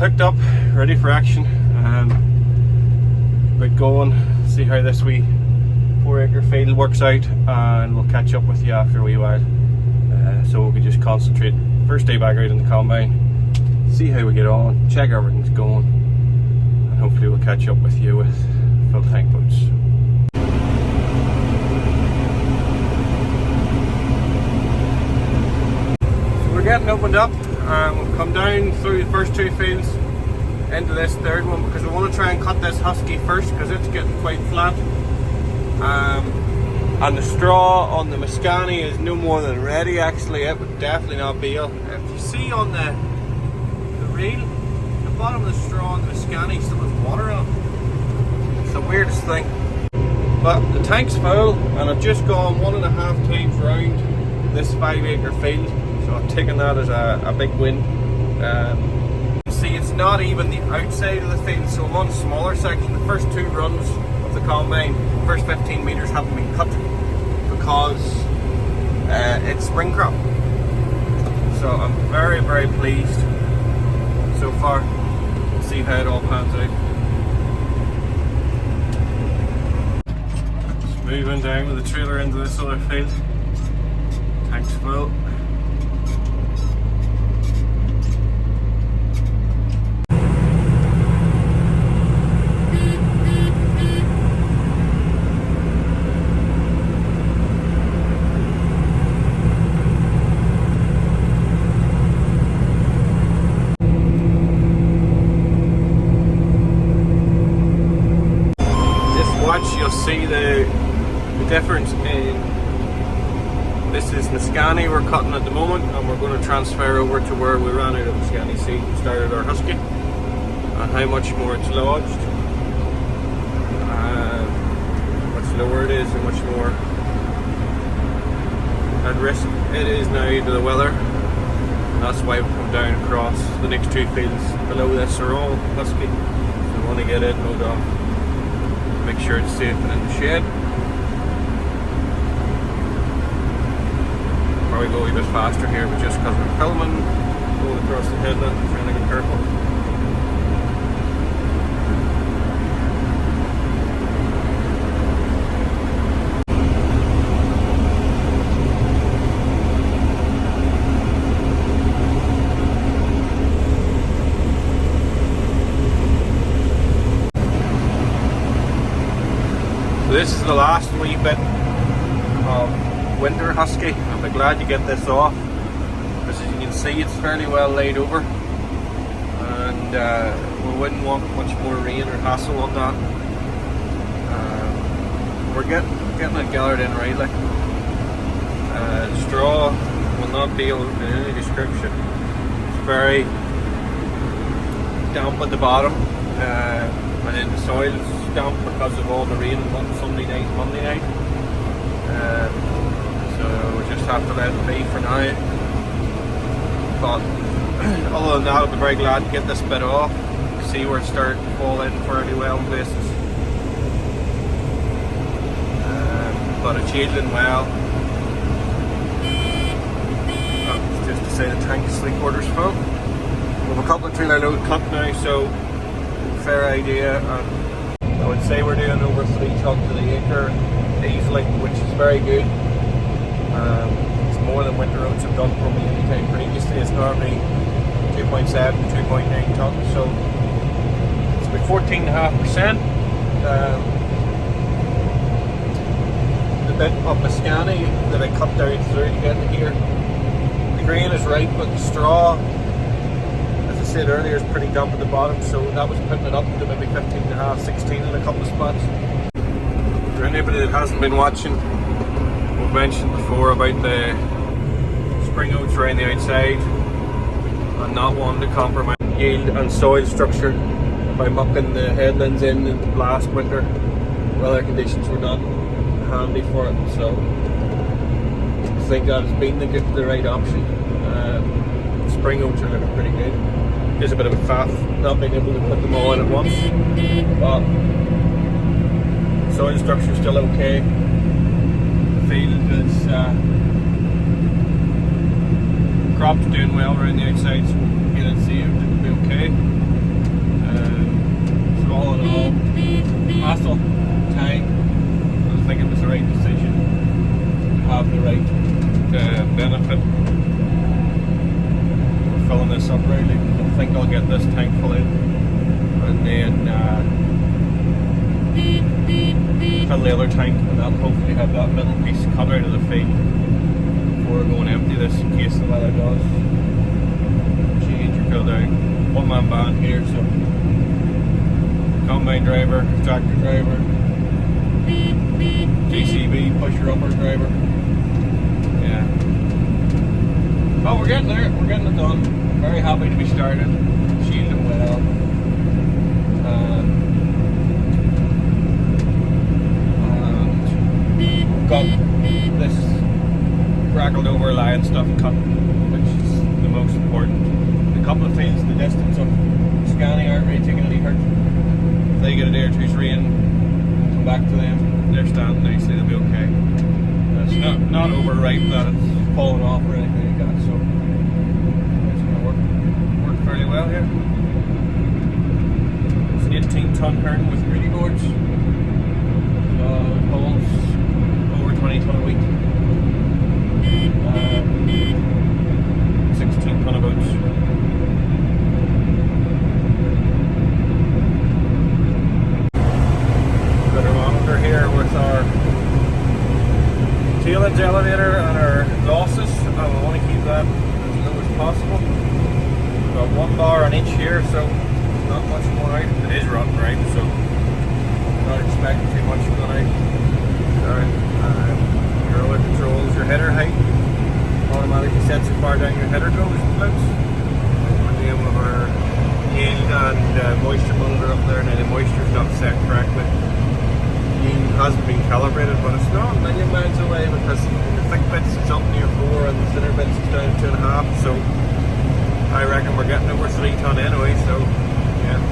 hooked up, ready for action. But going, see how this wee 4-acre field works out, and we'll catch up with you after a wee while. So we can just concentrate. First day back out in the combine, see how we get on, check everything's going, and hopefully we'll catch up with you with full tank boots. So we're getting opened up, and we've come down through the first 2 fields into this third one because we want to try and cut this husky first because it's getting quite flat. And the straw on the Mascani is no more than ready. Actually, it would definitely not bale. If you see on the reel, the bottom of the straw on the Mascani still has water on it. It's the weirdest thing. But the tank's full, and I've just gone 1.5 times round this 5-acre field, so I've taken that as a big win. See, it's not even the outside of the field, so I'm on a smaller section. The first 2 runs of the combine, first 15 metres haven't been cut because it's spring crop. So I'm very, very pleased so far. We'll see how it all pans out. Just moving down with the trailer into this other field. Tank's full. You'll see the difference in this is Mascani we're cutting at the moment, and we're going to transfer over to where we ran out of Mascani seed and started our husky, and how much more it's lodged, much lower it is, and much more at risk it is now to the weather. And that's why we've come down across the next 2 fields below this are all husky, so we want to get it mowed off. Make sure it's safe and in the shed. Probably go a wee bit faster here, but just because we're filming, going across the headland, trying to get careful. This is the last wee bit of winter husky. I'll be glad to get this off because as you can see it's fairly well laid over, and we wouldn't want much more rain or hassle on that. We're getting it gathered in right. Like straw will not be in any description. It's very damp at the bottom, and then the soil's damp because of all the rain on Sunday night, Monday night. So we just have to let it be for now. But other than that, I'll be very glad to get this bit off. See where it's starting to fall in fairly well in places. But it's yielding well. Just to say the tank is 3/4 full. We have a couple of trailer load cut now, so fair idea. I would say we're doing over 3 tons to the acre easily, which is very good. It's more than winter oats have done probably any time previously. It's normally 2.7 to 2.9 tons, so it's about 14.5%. The bit of Mascani that I cut down through to get in here, the grain is right, but the straw, as I said earlier, is pretty damp at the bottom, so that was putting it up to maybe 15.5, 16 in a couple of spots. For anybody that hasn't been watching, we've mentioned before about the spring oats around the outside and not wanting to compromise yield and soil structure by mucking the headlands in the last winter. Weather conditions were not handy for it, so I think that has been the right option. Spring oats are looking pretty good. There's a bit of a faff not being able to put them all in at once, but soil structure is still okay. The field is crops doing well around the outside, so get it saved, it'll be okay. hassle, time. I think it was the right decision to have the right benefit. We're filling this up right. I think I'll get this tank full in, and then fill the other tank, and that'll hopefully have that middle piece cut out of the feed before we're going empty this in case the weather does change or go down. One-man band here, so combine driver, tractor driver, JCB pusher upper driver. Yeah. But we're getting there, we're getting it done. Very happy to be started. Shielding well. And got this crackled over line stuff cut, which is the most important. A couple of fields in the distance of scanning aren't really taking any hurt. If they get a day or two's rain, come back to them, they're standing nicely, they'll be okay. It's not overripe that it's falling off or anything like that, so it's going to work fairly well here. It's an 18-ton hern with greedy boards. Poles over 20 ton a week. 16 ton of oats. Got our monitor here with our tail edge elevator and our losses. I want to keep that as low as possible. Got 1 bar on each here, so not much more out. It is rotten ripe, so not expecting too much going out. Alright, your other controls, your header height automatically sets how far down your header goes. And then with our yield and moisture monitor up there. Now the moisture's not set correctly. Yield hasn't been calibrated, but it's not a million miles away because in the thick bits it's up near 4 and the thinner bits it's down 2.5. So I reckon we're getting over 3 ton anyway. So yeah.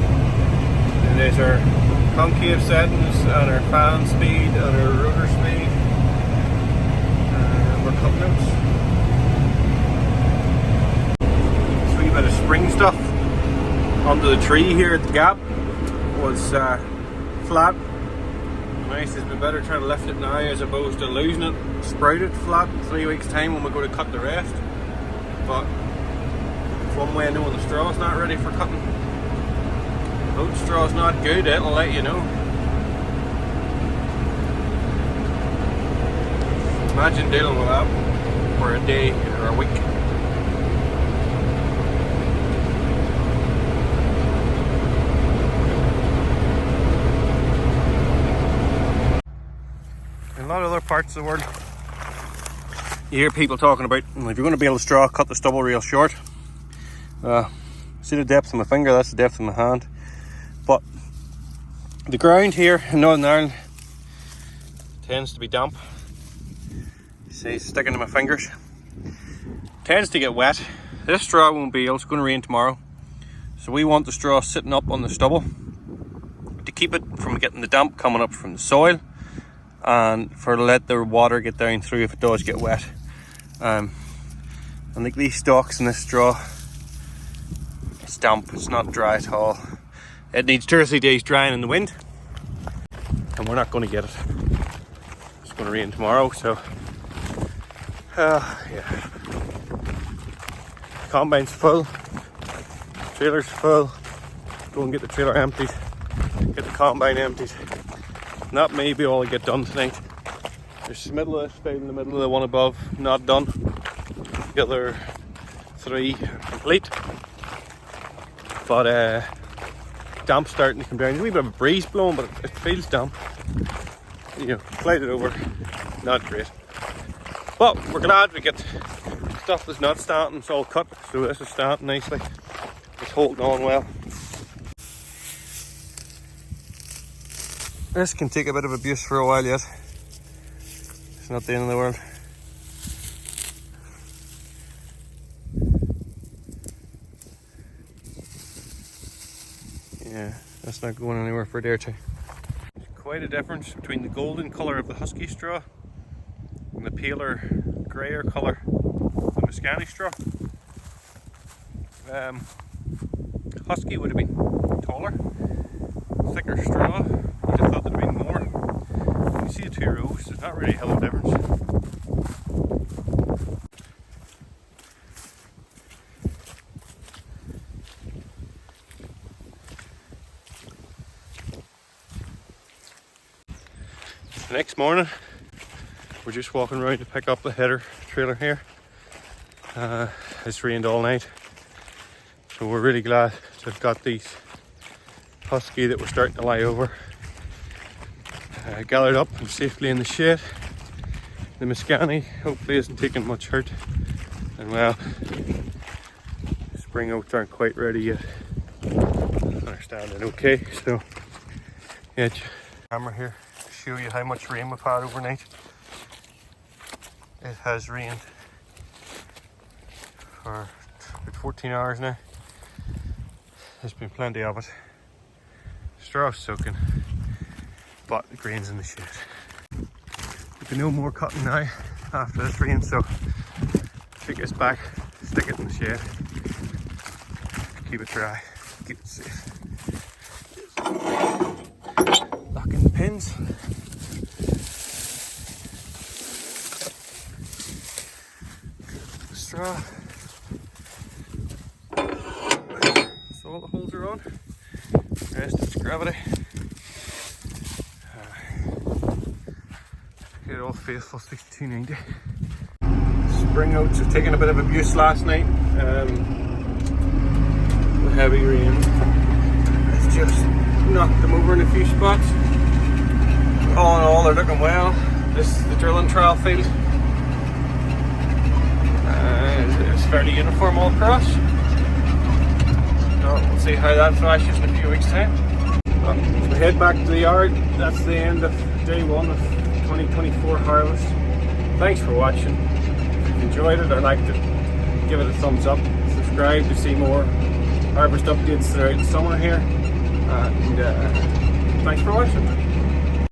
And there's our concave settings and our fan speed and our rotor speed. And we're cutting out. This wee bit of spring stuff onto the tree here at the gap was flat. Nice, it's been better trying to lift it now as opposed to losing it sprouted flat in 3 weeks time when we go to cut the rest. But it's one way of knowing the straw's not ready for cutting. Oat straw's not good, it'll let you know. Imagine dealing with that for a day or a week. In a lot of other parts of the world, you hear people talking about, if you're going to bale the straw, cut the stubble real short. See the depth of my finger, that's the depth of my hand. But the ground here in Northern Ireland tends to be damp. You see, it's sticking to my fingers. Tends to get wet. This straw won't bale, it's going to rain tomorrow. So we want the straw sitting up on the stubble to keep it from getting the damp coming up from the soil and for let the water get down through if it does get wet. And like these stalks in this straw, it's damp, it's not dry at all. It needs 2 or 3 days drying in the wind, and we're not going to get it. It's going to rain tomorrow, so yeah. Combine's full, trailer's full. Go and get the trailer emptied, get the combine emptied. And that may be all I get done tonight. There's the middle of this bale in the middle of the one above, not done. The other 3 complete. But damp starting to come down. There's a wee bit of a breeze blowing, but it feels damp. You know, clouded over, not great. But we're glad we get stuff that's not starting, it's all cut. So this is starting nicely. It's holding on well. This can take a bit of abuse for a while yet. It's not the end of the world. Yeah, that's not going anywhere for a day or two. There's quite a difference between the golden colour of the husky straw and the paler greyer colour of the Mascani straw. Husky would have been taller, thicker straw. You'd have thought the next morning, we're just walking around to pick up the header trailer here. It's rained all night, so we're really glad to have got these husky that we're starting to lie over gathered up and safely in the shade. The Mascani hopefully isn't taking much hurt, and well, spring oats aren't quite ready yet. Understanding okay, so yeah, camera here to show you how much rain we've had overnight. It has rained for about 14 hours now. There's been plenty of it. Straw's soaking, but the grain's in the shade. There'll be no more cutting now after this rain, so take this back, stick it in the shade, keep it dry, keep it safe. Lock in the pins. The straw. So all the holes are on. The rest is gravity. Get all faithful 6290. Spring oats have taken a bit of abuse last night. The heavy rain has just knocked them over in a few spots. All in all, they're looking well. This is the drilling trial field. It's fairly uniform all across. So we'll see how that flashes in a few weeks' time. So we head back to the yard. That's the end of day one of 2024 harvest. Thanks for watching. If you've enjoyed it or liked it, give it a thumbs up. Subscribe to see more harvest updates throughout the summer here. And thanks for watching.